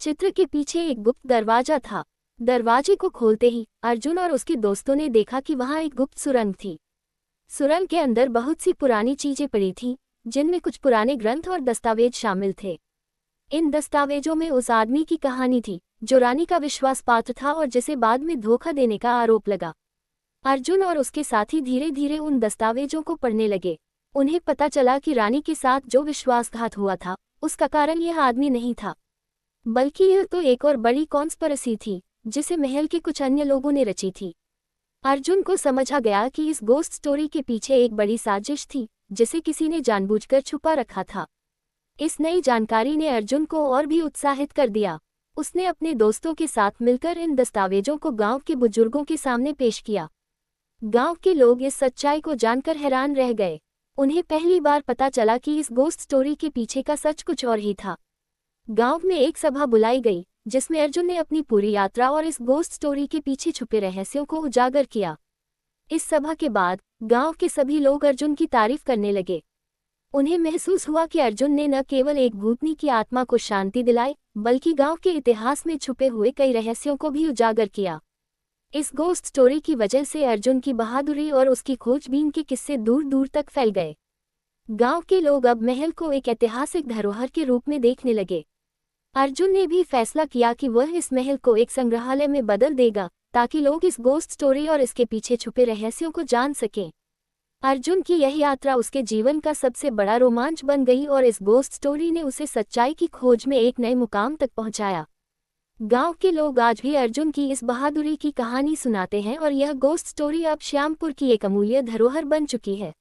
चित्र के पीछे एक गुप्त दरवाजा था। दरवाजे को खोलते ही अर्जुन और उसके दोस्तों ने देखा कि वहां एक गुप्त सुरंग थी। सुरंग के अंदर बहुत सी पुरानी चीजें पड़ी थीं, जिनमें कुछ पुराने ग्रंथ और दस्तावेज शामिल थे। इन दस्तावेजों में उस आदमी की कहानी थी जो रानी का विश्वास पात्र था और जिसे बाद में धोखा देने का आरोप लगा। अर्जुन और उसके साथी धीरे धीरे उन दस्तावेजों को पढ़ने लगे। उन्हें पता चला कि रानी के साथ जो विश्वासघात हुआ था, उसका कारण यह आदमी नहीं था, बल्कि यह तो एक और बड़ी कॉन्स्पिरेसी थी जिसे महल के कुछ अन्य लोगों ने रची थी। अर्जुन को समझ आ गया कि इस गोस्ट स्टोरी के पीछे एक बड़ी साजिश थी जिसे किसी ने जानबूझकर छुपा रखा था। इस नई जानकारी ने अर्जुन को और भी उत्साहित कर दिया। उसने अपने दोस्तों के साथ मिलकर इन दस्तावेजों को गांव के बुजुर्गों के सामने पेश किया। गांव के लोग इस सच्चाई को जानकर हैरान रह गए। उन्हें पहली बार पता चला कि इस गोस्ट स्टोरी के पीछे का सच कुछ और ही था। गांव में एक सभा बुलाई गई जिसमें अर्जुन ने अपनी पूरी यात्रा और इस गोस्ट स्टोरी के पीछे छुपे रहस्यों को उजागर किया। इस सभा के बाद गांव के सभी लोग अर्जुन की तारीफ करने लगे। उन्हें महसूस हुआ कि अर्जुन ने न केवल एक भूतनी की आत्मा को शांति दिलाई, बल्कि गांव के इतिहास में छुपे हुए कई रहस्यों को भी उजागर किया। इस गोस्ट स्टोरी की वजह से अर्जुन की बहादुरी और उसकी खोजबीन के किस्से दूर दूर तक फैल गए। गांव के लोग अब महल को एक ऐतिहासिक धरोहर के रूप में देखने लगे। अर्जुन ने भी फैसला किया कि वह इस महल को एक संग्रहालय में बदल देगा, ताकि लोग इस गोस्ट स्टोरी और इसके पीछे छुपे रहस्यों को जान सकें। अर्जुन की यह यात्रा उसके जीवन का सबसे बड़ा रोमांच बन गई और इस गोस्ट स्टोरी ने उसे सच्चाई की खोज में एक नए मुकाम तक पहुंचाया। गांव के लोग आज भी अर्जुन की इस बहादुरी की कहानी सुनाते हैं और यह गोस्ट स्टोरी अब श्यामपुर की एक अमूल्य धरोहर बन चुकी है।